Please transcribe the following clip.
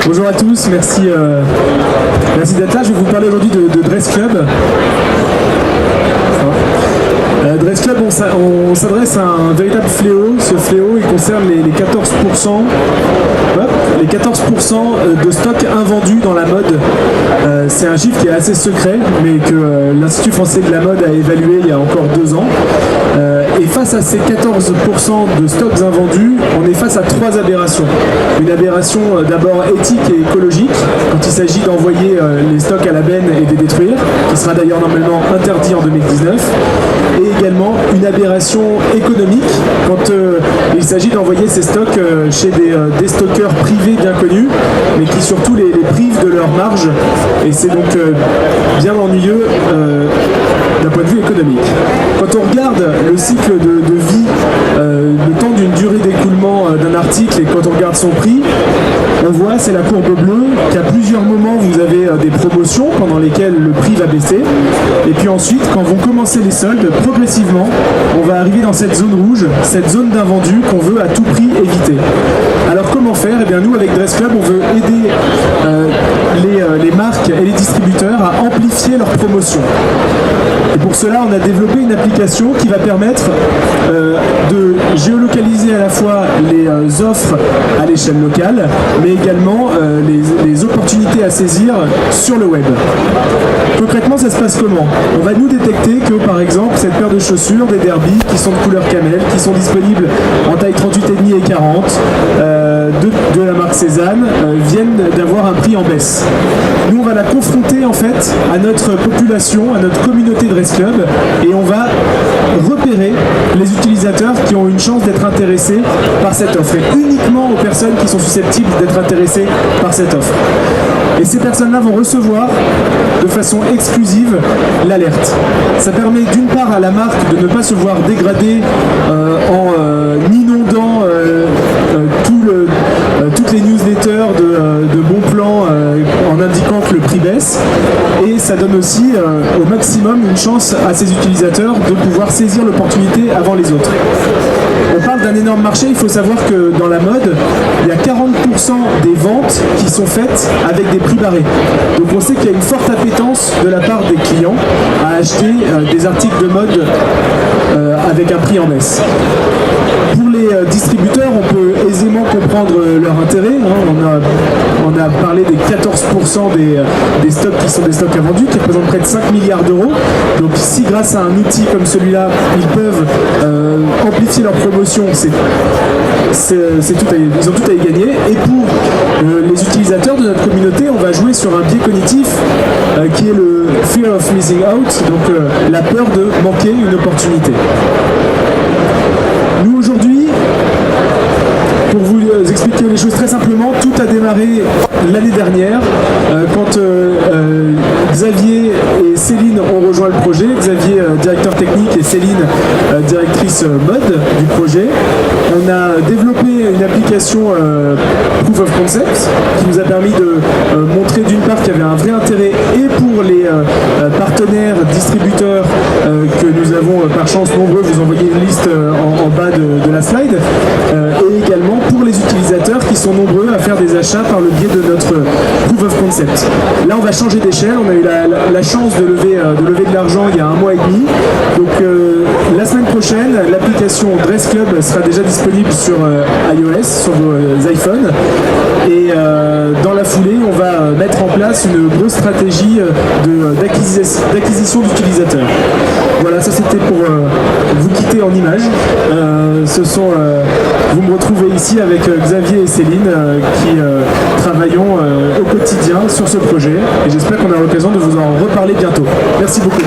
Bonjour à tous, merci d'être là. Je vais vous parler aujourd'hui de Dress Club. Dress Club, on s'adresse à un véritable fléau. Ce fléau, il concerne les 14%, les 14% de stock invendu dans la mode. C'est un chiffre qui est assez secret, mais que l'Institut français de la mode a évalué il y a encore 2 ans. Et face à ces 14% de stocks invendus, on est face à 3 aberrations. Une aberration d'abord éthique et écologique, quand il s'agit d'envoyer les stocks à la benne et de les détruire, qui sera d'ailleurs normalement interdit en 2019. Et également une aberration économique, quand il s'agit d'envoyer ces stocks chez des stockeurs privés bien connus, mais qui surtout les privent de leur marge. Et c'est donc bien ennuyeux d'un point de vue économique. Quand on regarde le cycle de vie, le temps d'une durée d'écoulement d'un article, et quand on regarde son prix, on voit, c'est la courbe bleue, qu'à plusieurs moments vous avez des promotions pendant lesquelles le prix va baisser, et puis ensuite, quand vont commencer les soldes, progressivement, on va arriver dans cette zone rouge, cette zone d'invendu qu'on veut à tout prix éviter. Alors comment faire? Eh bien nous, avec Dress Club, on veut aider les marques et les distributeurs à amplifier leurs promotions. Et pour cela, on a développé une application qui va permettre de géolocaliser à la fois les offres à l'échelle locale, mais également les opportunités à saisir sur le web. Concrètement, ça se passe comment? On va nous détecter que, par exemple, cette paire de chaussures, des Derby, qui sont de couleur camel, qui sont disponibles en taille 38,5 et 40, de la marque Cézanne, viennent d'avoir un prix en baisse. Nous, on va la confronter en fait à notre population, à notre communauté Dress Club, et on va repérer les utilisateurs qui ont une chance d'être intéressés par cette offre, et uniquement aux personnes qui sont susceptibles d'être intéressées par cette offre. Et ces personnes-là vont recevoir de façon exclusive l'alerte. Ça permet d'une part à la marque de ne pas se voir dégradée en inondant toutes les newsletters de bons plans en indiquant que le prix baisse, et ça donne aussi au maximum une chance à ces utilisateurs de pouvoir saisir l'opportunité avant les autres. On parle d'un énorme marché, il faut savoir que dans la mode, il y a 40% des ventes qui sont faites avec des prix barrés. Donc on sait qu'il y a une forte appétence de la part des clients à acheter des articles de mode avec un prix en baisse. Pour les distributeurs, on peut aisément comprendre leur intérêt. On a parlé des 14% des stocks qui sont des stocks invendus, qui représentent près de 5 milliards d'euros. Donc si grâce à un outil comme celui-là, ils peuvent amplifier leur promotion, ils ont tout à y gagner. Et pour les utilisateurs de notre communauté, on va jouer sur un biais cognitif qui est le fear of missing out, donc la peur de manquer une opportunité. Nous aujourd'hui, pour vous expliquer les choses très simplement, tout a démarré l'année dernière quand Xavier et Céline ont rejoint le projet. Xavier, directeur technique, et Céline, directrice mode du projet. On a développé une application Proof of Concept qui nous a permis de montrer d'une part qu'il y avait un vrai intérêt, et pour les partenaires distributeurs que nous avons par chance nombreux, vous envoyez une liste en bas de la slide, et également pour les utilisateurs qui sont nombreux à faire des achats par le biais de notre Proof of Concept. Là, on va changer d'échelle. On a eu la chance de lever de l'argent il y a 1 mois et demi. Donc la semaine prochaine, l'application Dress Club sera déjà disponible sur iOS, sur vos iPhones. Et dans la foulée, on va mettre en place une grosse stratégie d'acquisition d'utilisateurs. Voilà, ça c'était pour vous quitter en images. Vous me retrouvez ici avec Xavier et Céline qui travaillons au quotidien sur ce projet, et j'espère qu'on aura l'occasion de vous en reparler bientôt. Merci beaucoup.